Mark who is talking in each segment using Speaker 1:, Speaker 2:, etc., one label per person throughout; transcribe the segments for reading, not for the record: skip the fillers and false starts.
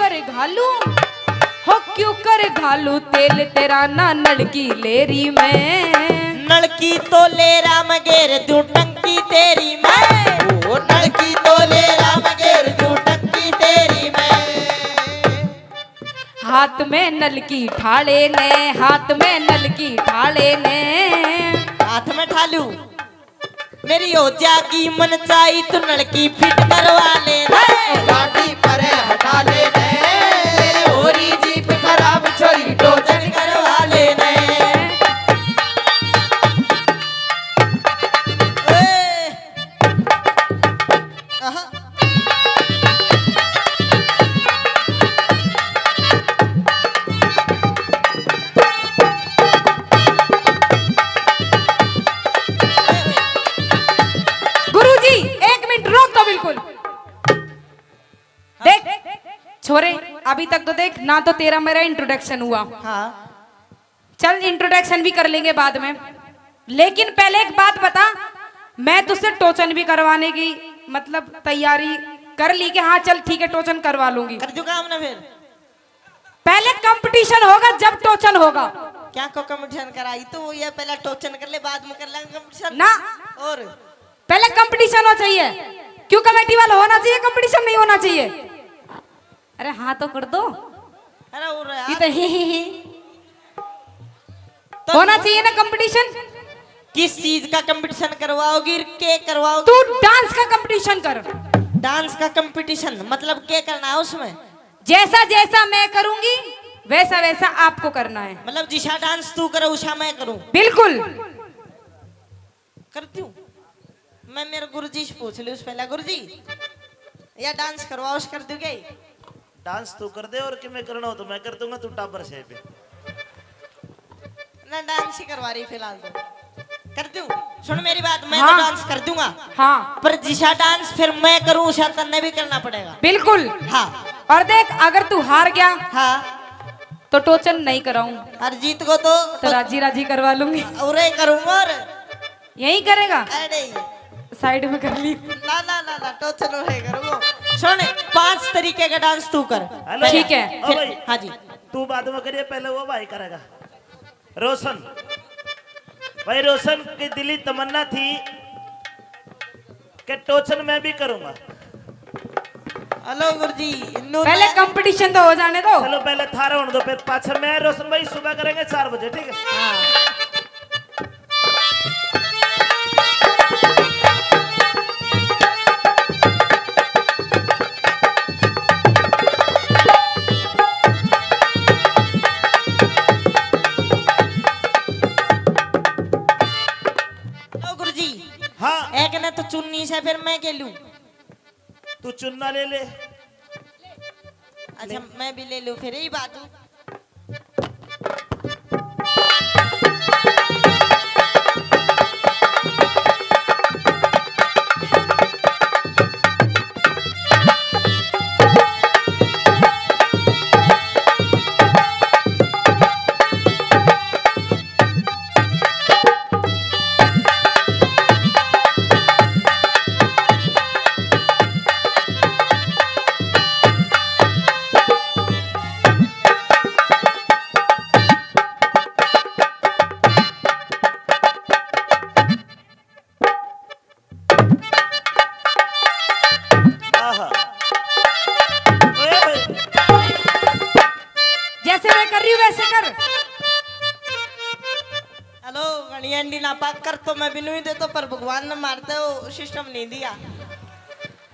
Speaker 1: कर घालू हो क्यों कर घालू तेल तेरा ना नलकी लेरी में।
Speaker 2: नलकी तो ले राम गेर दूं टंकी तेरी मैं, ओ नलकी तो ले राम गेर दूं टंकी तेरी मैं।
Speaker 1: हाथ में नलकी ठाड़े ने, हाथ में नलकी ठाड़े ने।
Speaker 2: हाथ में ठालू मेरी हो जागी मन चाही तू नलकी फिट करवा ले गाड़ी पर हटा ले होरी जीप खराब छोरी टोचन करवा ले
Speaker 1: छोरे अभी तक तो देख ना, तो तेरा मेरा इंट्रोडक्शन हुआ।
Speaker 2: हाँ
Speaker 1: चल इंट्रोडक्शन भी कर लेंगे बाद में, लेकिन पहले एक बात बता, मैं तुझसे टोचन भी करवाने की मतलब तैयारी कर ली कि हाँ चल ठीक है टोचन करवा लूंगी।
Speaker 2: कर दूंगा हमने फिर।
Speaker 1: पहले कंपटीशन होगा जब टोचन होगा।
Speaker 2: क्या को कंपटीशन कराई तो ये पहले टोचन कर ले बाद में कर लेंगे कंपटीशन
Speaker 1: ना।
Speaker 2: और
Speaker 1: पहले कंपटीशन होना चाहिए, क्यों कमेटी वाला होना चाहिए, कंपटीशन नहीं होना चाहिए। अरे हाँ तो कर दो।
Speaker 2: अरे
Speaker 1: ये तो ही तो होना चाहिए ना कंपटीशन।
Speaker 2: किस चीज का कंपटीशन करवाओगी, के करवाओगी?
Speaker 1: तू डांस का कंपटीशन कर।
Speaker 2: डांस का कंपटीशन मतलब क्या करना है उसमें?
Speaker 1: जैसा जैसा मैं करूंगी वैसा वैसा आपको करना है।
Speaker 2: मतलब जिसा डांस तू करे उसा मैं करूं?
Speaker 1: बिल्कुल
Speaker 2: करती हूँ मैं। मेरे गुरुजी से पूछ ली उस पहले, गुरुजी या डांस करवाओ कर दोगे?
Speaker 3: डांस तू कर दे और कि मैं करना हो तो मैं कर दूंगा, तू टापर से पे
Speaker 2: ना डांस ही करवा रही फिलहाल तो कर दूं। सुन मेरी बात, मैं
Speaker 1: हाँ।
Speaker 2: तो डांस कर दूंगा
Speaker 1: हाँ,
Speaker 2: पर जिसा डांस फिर मैं करूं उसा तन्ने भी करना पड़ेगा।
Speaker 1: बिल्कुल
Speaker 2: हाँ।
Speaker 1: और देख अगर तू हार गया
Speaker 2: हाँ
Speaker 1: तो टोचन नहीं कराऊं,
Speaker 2: और जीत को तो
Speaker 1: राजी राजी करवा लूंगी।
Speaker 2: और करूंगा। और
Speaker 1: यही करेगा?
Speaker 2: अरे
Speaker 1: साइड में कर ली।
Speaker 2: ना ना ना ना टोचन और करूंगा। सुन 5 तरीके का डांस तू कर।
Speaker 3: हेलो
Speaker 1: ठीक है।
Speaker 3: ओ भाई,
Speaker 2: हाँ जी
Speaker 3: तू बाद में करिए, पहले वो भाई करेगा। रोशन भाई, रोशन की दिली तमन्ना थी कि टोचन मैं भी करूंगा।
Speaker 2: हेलो गुरुजी
Speaker 1: पहले कंपटीशन तो हो जाने दो।
Speaker 3: चलो पहले थारा होने दो, फिर पाछा मैं रोशन भाई सुबह करेंगे 4 बजे, ठीक है?
Speaker 2: हाँ।
Speaker 3: हाँ
Speaker 2: एक ने तो चुन्नी से फिर मैं के लूं।
Speaker 3: तू चुन्ना ले ले।
Speaker 2: अच्छा मैं भी ले लूं फिर, यही बात हूँ।
Speaker 1: जैसे मैं कर रही हूँ वैसे कर।
Speaker 2: हेलो गणियंडी ना पाक कर तो मैं भी नहीं देता, पर भगवान ने मारते हो सिस्टम नहीं दिया।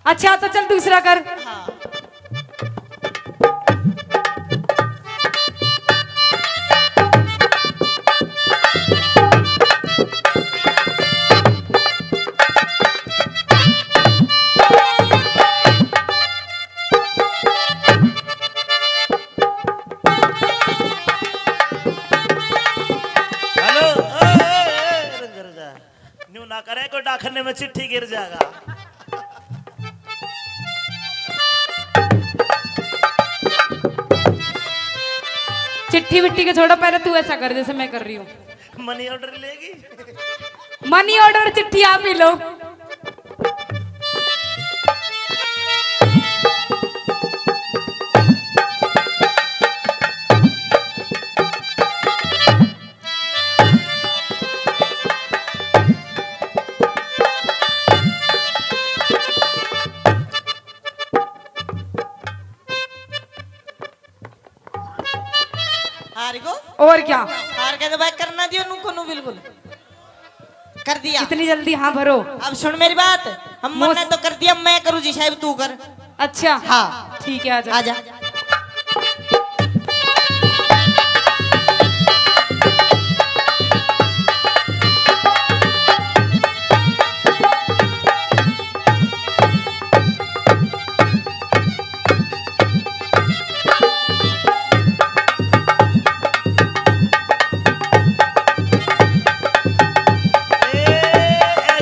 Speaker 1: अच्छा तो चल दूसरा कर।
Speaker 2: हाँ
Speaker 3: ना करे कोई डाकने में चिट्ठी गिर जाएगा।
Speaker 1: चिट्ठी विट्ठी के छोड़ो, पहले तू ऐसा कर जैसे मैं कर रही हूँ।
Speaker 3: मनी ऑर्डर लेगी?
Speaker 1: मनी ऑर्डर चिट्ठी आप ही लो।
Speaker 2: हार गो
Speaker 1: और क्या,
Speaker 2: हार के तो भाई करना दियो नु को नु बिल्कुल कर दिया।
Speaker 1: इतनी जल्दी हाँ भरो।
Speaker 2: अब सुन मेरी बात, हम ने तो कर दिया, मैं करूँ जी साहब तू कर।
Speaker 1: अच्छा
Speaker 2: हाँ
Speaker 1: ठीक है, आजा
Speaker 2: आजा।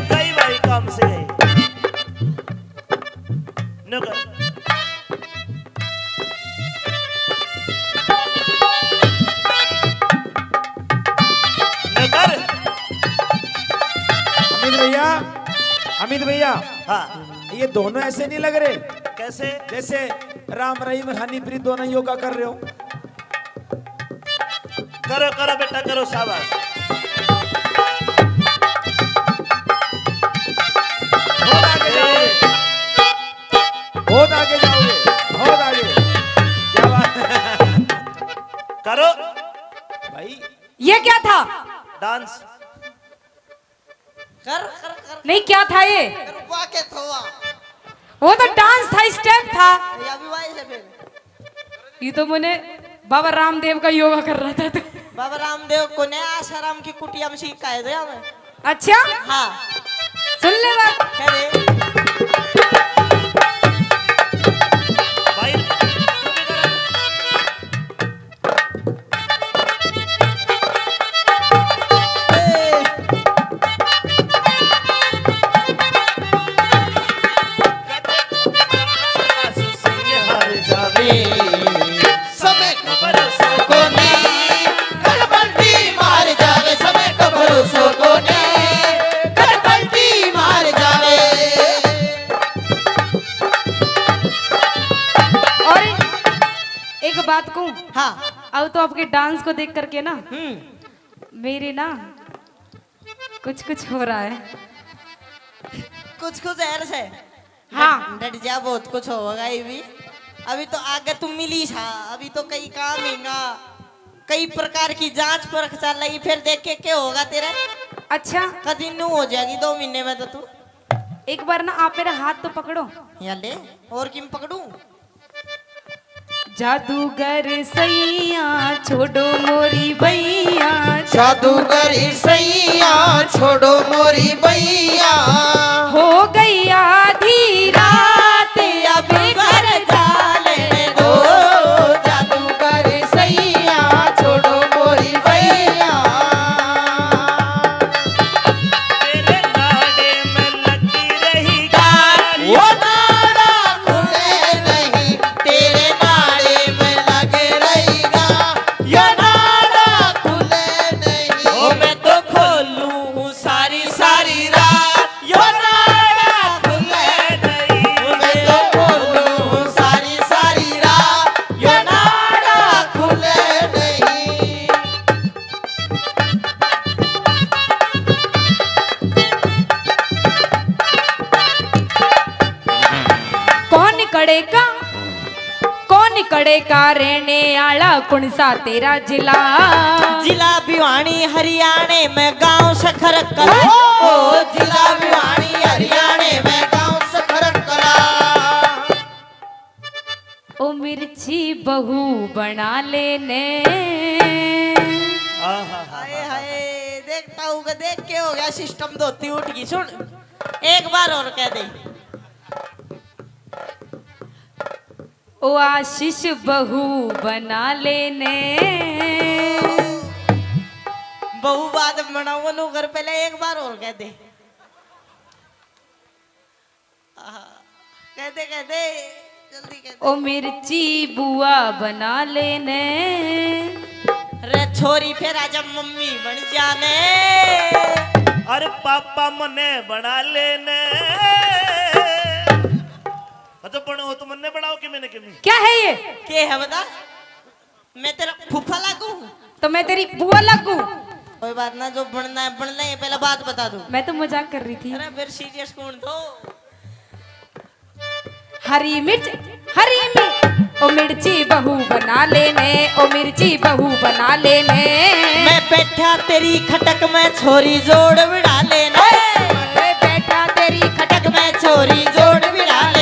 Speaker 3: गई भाई काम से गई नगर नगर
Speaker 4: अमित भैया, अमित भैया,
Speaker 3: हाँ
Speaker 4: ये दोनों ऐसे नहीं लग रहे
Speaker 3: कैसे
Speaker 4: जैसे राम रहीम हनीप्रीत दोनों योगा कर रहे हो।
Speaker 3: करो करो बेटा करो, शाबाश।
Speaker 4: बहुत आगे जाओगे, बहुत आगे जाओगे, बहुत आगे। क्या बात है
Speaker 3: करो
Speaker 4: भाई,
Speaker 1: ये क्या था?
Speaker 3: डांस।
Speaker 2: कर कर कर
Speaker 1: नहीं क्या था ये?
Speaker 2: कर वाके थोआ
Speaker 1: वो तो डांस था, स्टेप था।
Speaker 2: या भी वाई से फिर
Speaker 1: ये तो मैंने बाबा रामदेव का योगा कर रहा था तो।
Speaker 2: बाबा रामदेव को ने आसाराम की कुटिया में सिखाए थे हमें।
Speaker 1: अच्छा
Speaker 2: हाँ
Speaker 1: सुन ले बात।
Speaker 2: कह दे
Speaker 3: भाई हार जावे
Speaker 2: समय
Speaker 3: को भरोसा
Speaker 2: को नहीं गड़बड़ी मार जावे, समय को भरोसा को नहीं गड़बड़ी मार जावे।
Speaker 1: और एक बात कहूँ,
Speaker 2: हाँ
Speaker 1: अब तो आपके डांस को देख करके ना मेरे ना कुछ कुछ हो रहा है।
Speaker 2: कुछ कुछ ऐर से
Speaker 1: हाँ
Speaker 2: डट जा, बहुत कुछ होगा ये भी। अभी तो आगे तुम मिली छा, अभी तो कई काम हिंगा, कई प्रकार की जांच परख चल रही, फिर देख के क्या होगा तेरा।
Speaker 1: अच्छा
Speaker 2: कदी नू हो जाएगी 2 महीने में तो तू।
Speaker 1: एक बार ना आप मेरा हाथ तो पकड़ो।
Speaker 2: या ले और किम पकड़ू।
Speaker 1: जादूगर सैया छोड़ो मोरी भैया,
Speaker 2: जादूगर सैया छोड़ो मोरी भैया,
Speaker 1: हो गई आधी रात
Speaker 2: अब घर जाने दो। जादूगर सैया छोड़ो मोरी भैया,
Speaker 3: तेरे नाड़े में लगी रही गान।
Speaker 2: वो नाड़ा खुले नहीं, तेरे नाड़े में लगे रहेगा, ये नाड़ा खुले नहीं। ओ मैं तो खोलूं सारी सारी रात, यो नाड़ा खुले नहीं। ओ मैं तो खोलूं सारी सारी रात, यो नाड़ा खुले नहीं।
Speaker 1: कौन कड़ेका रहने आला कौन सा तेरा जिला?
Speaker 2: जिला भिवानी हरियाणे में गांव सखर कला। ओ जिला भिवानी हरियाणे में गांव सखर कला।
Speaker 1: ओ मिर्ची बहू बना लेने।
Speaker 3: आहा
Speaker 2: हाय हाय देखता हूँ कि देख के हो गया सिस्टम, धोती उठ गई। सुन एक बार और कह दे।
Speaker 1: ओ आशीष बहू बना लेने।
Speaker 2: बहु बात बनाओ नु घर पहले एक बार और कह दे। कह दे जल्दी कह दे।
Speaker 1: ओ मिर्ची बुआ बना लेने।
Speaker 2: रे छोरी फिर आज मम्मी बन जाने।
Speaker 3: अरे पापा मने बना लेने। तो बनो हो तो मन्ने बनाओ कि मैंने किमी।
Speaker 1: क्या है ये?
Speaker 2: के है बता, मैं तेरा फूफा लागू।
Speaker 1: तो मैं तेरी बुआ लगू?
Speaker 2: कोई बात ना, जो बनना है बन ले, पहले बात बता दूं।
Speaker 1: मैं तो मजाक कर रही थी।
Speaker 2: अरे फिर सीरियस कौन तो।
Speaker 1: हरी मिर्च ओ मिर्ची बहू बना लेने, ओ मिर्ची बहू बना लेने।
Speaker 2: मैं बैठा तेरी खटक में छोरी जोड़ बिड़ा लेने,
Speaker 1: बैठा तेरी
Speaker 2: खटक में छोरी जोड़ बिड़ा लेने।